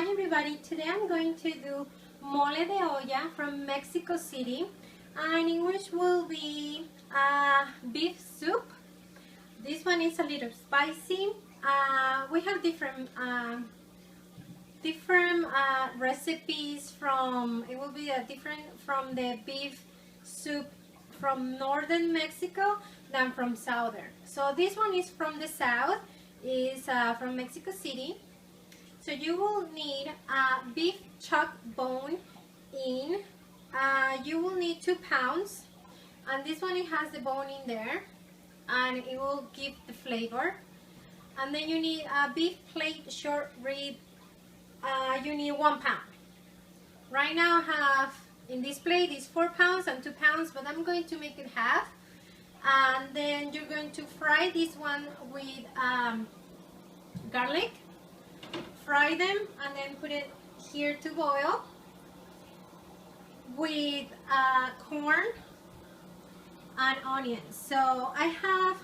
Hi everybody, today I'm going to do mole de olla from Mexico City, and in which will be beef soup. This one is a little spicy. We have different recipes from, it will be different from the beef soup from northern Mexico than from southern. So this one is from the south, is from Mexico City. So you will need a beef chuck bone in. You will need 2 pounds, and this one, it has the bone in there and it will give the flavor. And then you need a beef plate short rib. You need 1 pound. Right now I have in this plate is 4 pounds and 2 pounds, but I'm going to make it half. And then you're going to fry this one with garlic. Fry them and then put it here to boil with corn and onions. So I have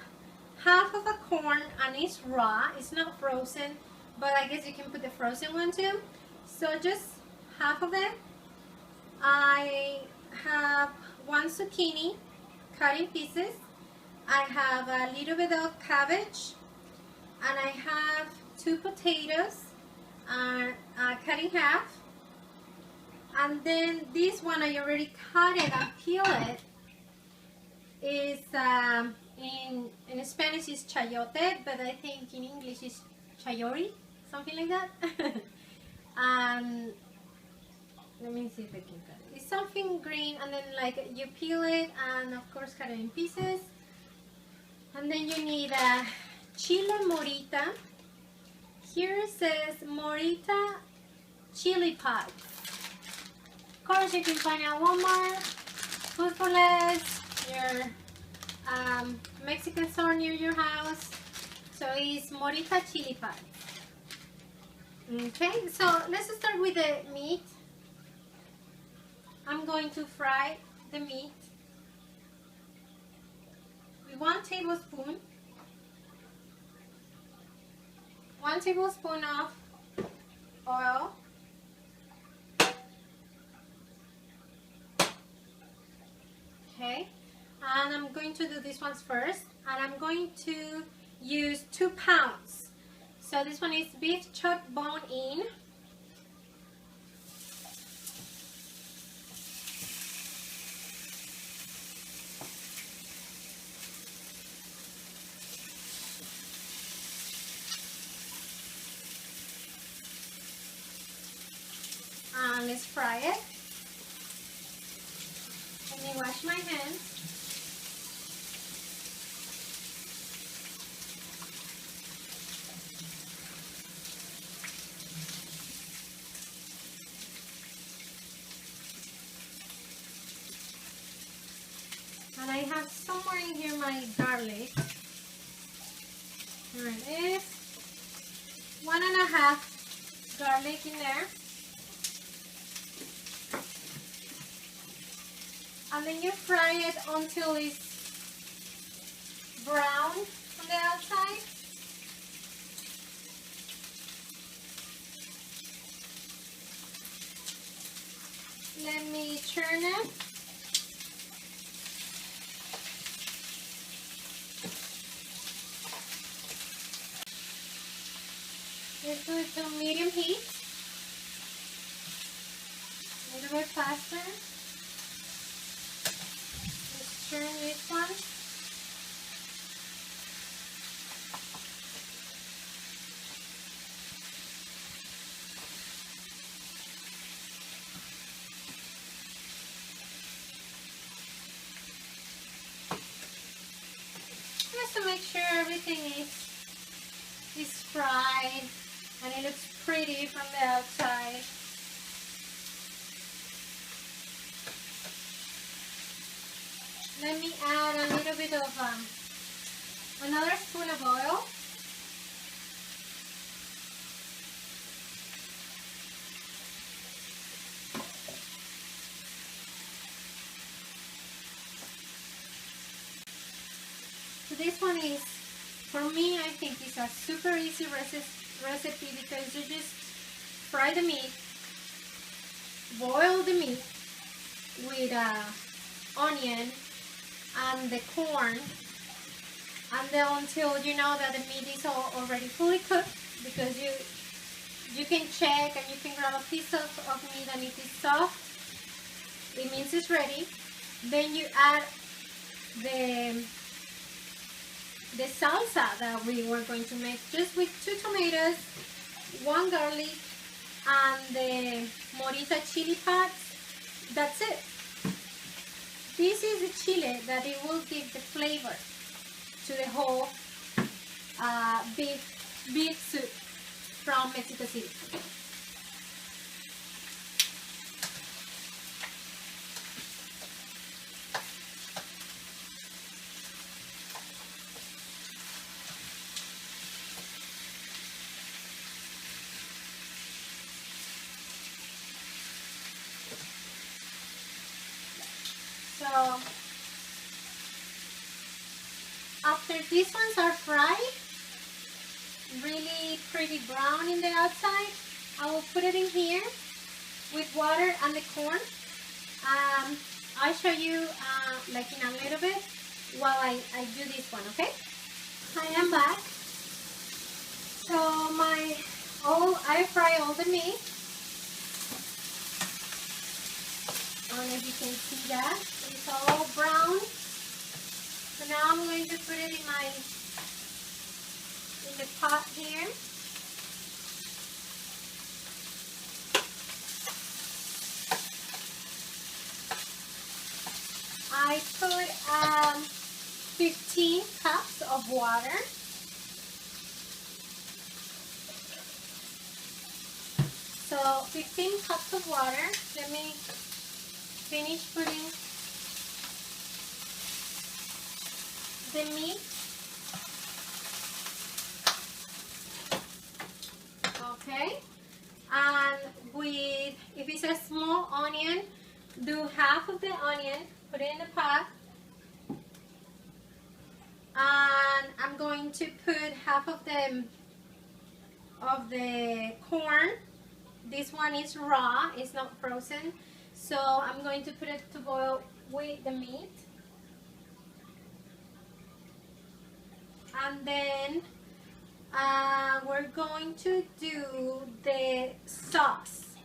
half of a corn and it's raw, it's not frozen, but I guess you can put the frozen one too. So just half of it. I have 1 zucchini cut in pieces. I have a little bit of cabbage, and I have 2 potatoes cut in half. And then this one, I already cut it and peel it. Is in Spanish is chayote, but I think in English is chayote, something like that. Let me see if I can cut it. It's something green, and then like you peel it and of course cut it in pieces. And then you need a chile morita. Here it says Morita chili pot. Of course, you can find at Walmart, Food for Less, your Mexican store near your house. So it's Morita chili pot. Okay, so let's start with the meat. I'm going to fry the meat with 1 tablespoon. 1 tablespoon of oil. Okay, and I'm going to do these ones first, and I'm going to use 2 pounds. So this one is beef chuck bone in. And let's fry it. Let me wash my hands. And I have somewhere in here my garlic. There it is. 1.5 garlic in there. And then you fry it until it's brown on the outside. Let me turn it. Let's do it to medium heat. A little bit faster. Turn this one. Just to make sure everything is fried and it looks pretty from the outside. Let me add a little bit of another spoon of oil. So this one is, for me, I think it's a super easy recipe because you just fry the meat, boil the meat with onion and the corn, and then until you know that the meat is already fully cooked, because you can check and you can grab a piece of meat and it is soft, it means it's ready. Then you add the salsa that we were going to make, just with 2 tomatoes, 1 garlic, and the Morita chili pads. That's it. This is the chili that it will give the flavor to the whole beef soup from Mexico City. So after these ones are fried, really pretty brown in the outside, I will put it in here with water and the corn. I'll show you like in a little bit while I do this one, okay? I am back. So I fry all the meat. I don't know if you can see that. It's all brown. So now I'm going to put it in the pot here. I put 15 cups of water. So 15 cups of water. Let me finish putting the meat. Okay, and if it's a small onion, do half of the onion, put it in the pot, and I'm going to put half of the corn. This one is raw, it's not frozen, so I'm going to put it to boil with the meat. And then we're going to do the sauce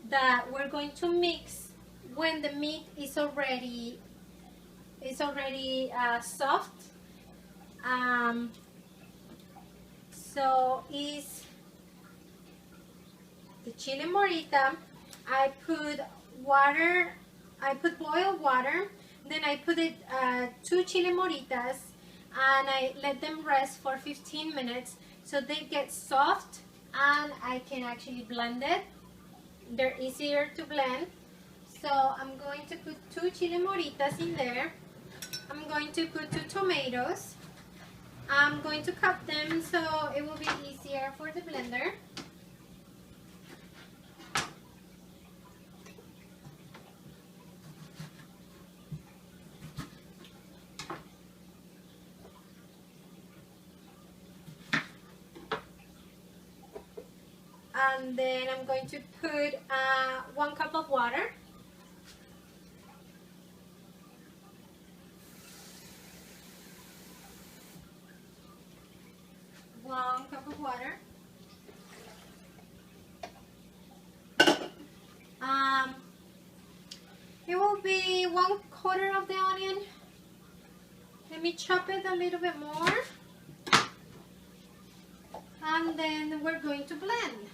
that we're going to mix when the meat is already soft. So is the chili morita. I put water. I put boiled water. Then I put 2 chili moritas, and I let them rest for 15 minutes so they get soft, and I can actually blend it. They're easier to blend. So I'm going to put 2 chili moritas in there. I'm going to put 2 tomatoes. I'm going to cut them so it will be easier for the blender. And then I'm going to put 1 cup of water. It will be 1/4 of the onion. Let me chop it a little bit more. And then we're going to blend.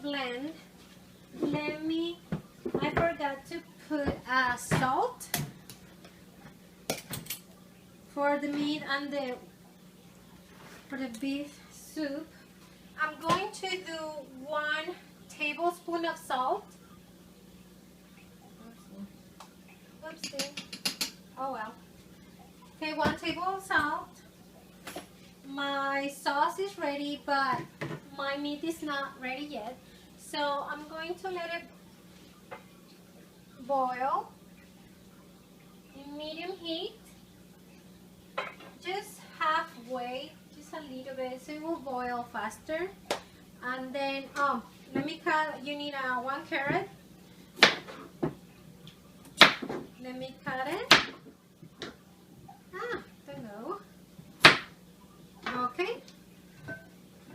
Blend. I forgot to put salt for the meat and for the beef soup. I'm going to do 1 tablespoon of salt. Oopsie. Oh well. Okay, 1 tablespoon of salt. My sauce is ready, but my meat is not ready yet. So I'm going to let it boil in medium heat. Just halfway, just a little bit, so it will boil faster. And then, let me cut, you need 1 carrot. Let me cut it. Don't know. Okay.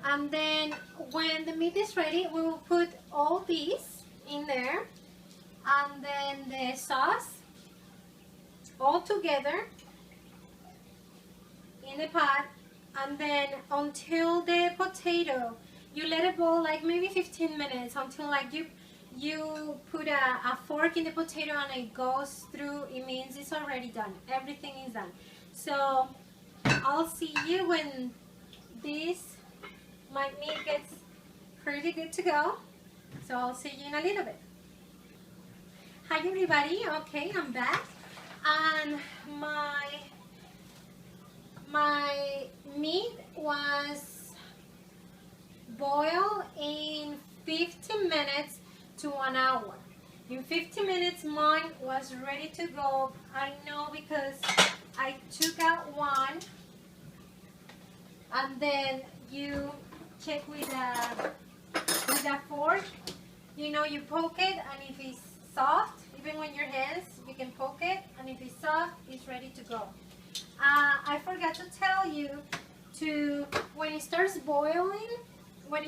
And then when the meat is ready, we will put all these in there. And then the sauce all together in the pot. And then until the potato, you let it boil like maybe 15 minutes until like you put a fork in the potato and it goes through. It means it's already done. Everything is done. So I'll see you when my meat gets pretty good to go. So I'll see you in a little bit. Hi everybody. Okay, I'm back. And my meat was boiled in 15 minutes to 1 hour. In 15 minutes, mine was ready to go. I know because I took out one, and then you check with a fork. You know, you poke it, and if it's soft, even with your hands, you can poke it, and if it's soft, it's ready to go. I forgot to tell you when it starts boiling, the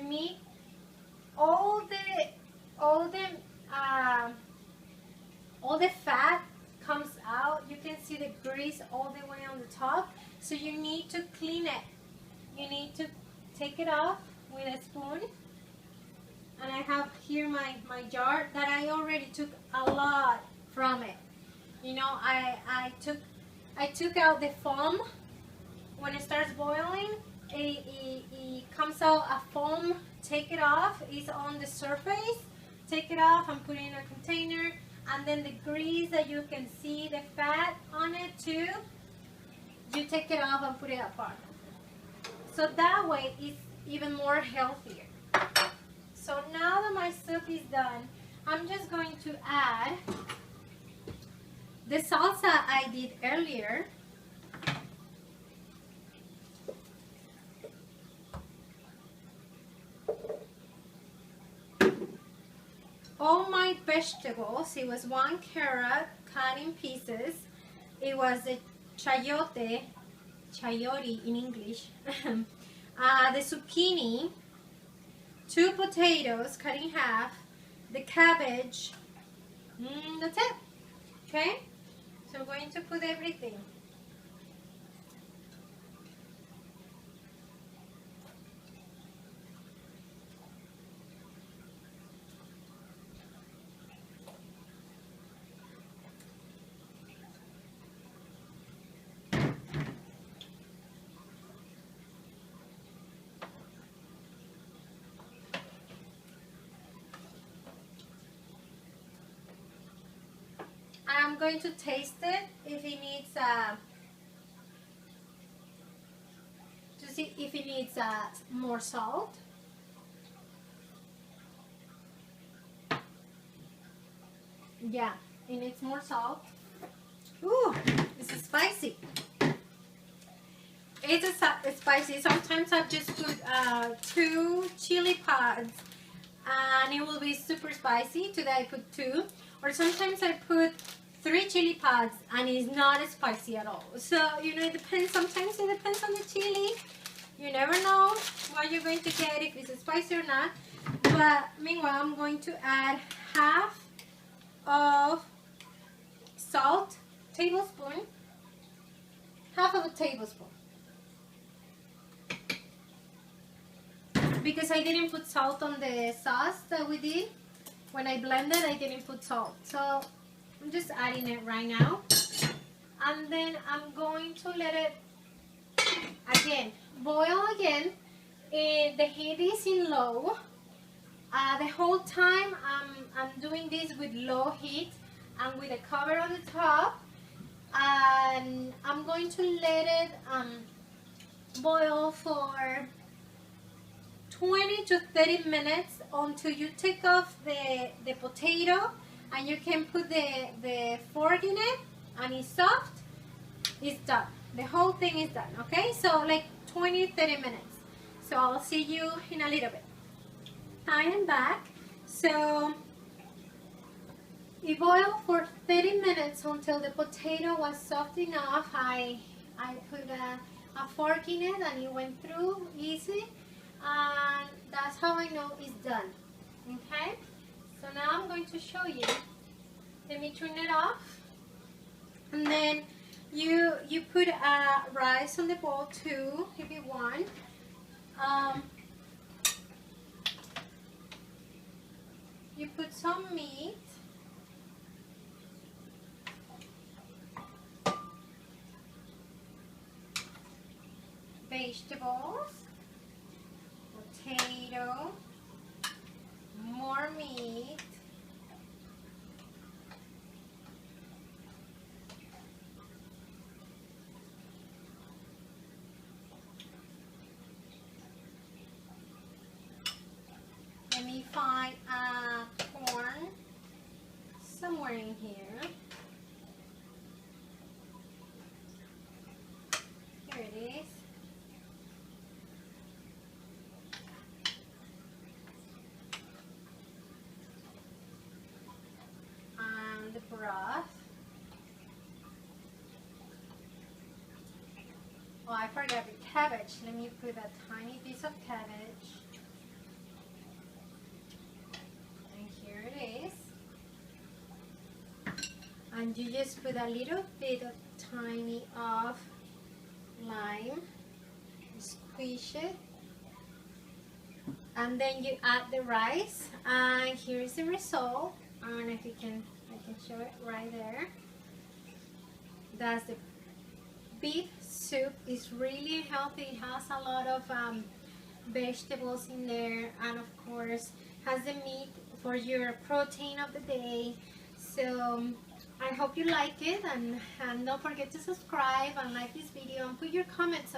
meat, all the fat comes out. You can see the grease all the way on the top. So you need to clean it. You need to take it off with a spoon. And I have here my jar that I already took a lot from it. You know, I took out the foam. When it starts boiling, it comes out a foam. Take it off. It's on the surface. Take it off and put it in a container. And then the grease that you can see, the fat on it too, you take it off and put it apart. So that way it's even more healthier. So now that my soup is done, I'm just going to add the salsa I did earlier. All my vegetables, it was 1 carrot cut in pieces. It was a chayote in English. The zucchini, 2 potatoes cut in half, the cabbage, that's it. Okay, so I'm going to put everything. I'm going to taste it if it needs to see if it needs more salt. Yeah, it needs more salt. Ooh, this is spicy. It's spicy. Sometimes I just put 2 chili pods and it will be super spicy. Today I put 2. Or sometimes I put 3 chili pods and it's not spicy at all. So, you know, it depends. Sometimes it depends on the chili. You never know what you're going to get, if it's spicy or not. But meanwhile, I'm going to add half of salt, tablespoon, half of a tablespoon. Because I didn't put salt on the sauce that we did. When I blended, I didn't put salt. So I'm just adding it right now. And then I'm going to let it, again, boil again. The heat is in low. The whole time I'm doing this with low heat and with a cover on the top, and I'm going to let it boil for 20 to 30 minutes until you take off the potato and you can put the fork in it and it's soft. It's done. The whole thing is done, okay? So like 20-30 minutes. So I'll see you in a little bit. I am back. So it boiled for 30 minutes until the potato was soft enough. I put a fork in it and it went through easy, and that's how I know it's done. Okay, so now I'm going to show you. Let me turn it off, and then you put rice on the bowl too if you want. You put some meat, vegetables, potato, more meat, let me find corn somewhere in here. Here it is. And the broth. Oh, I forgot the cabbage. Let me put a tiny piece of cabbage. And here it is. And you just put a little bit of tiny of lime, squish it, and then you add the rice, and here's the result. I don't know if you can, I can show it right there. That's the beef soup. It's really healthy. It has a lot of vegetables in there, and of course has the meat for your protein of the day. So I hope you like it, and don't forget to subscribe and like this video and put your comments.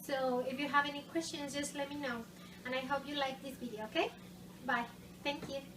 So if you have any questions, just let me know. And I hope you like this video, okay? Bye. Thank you.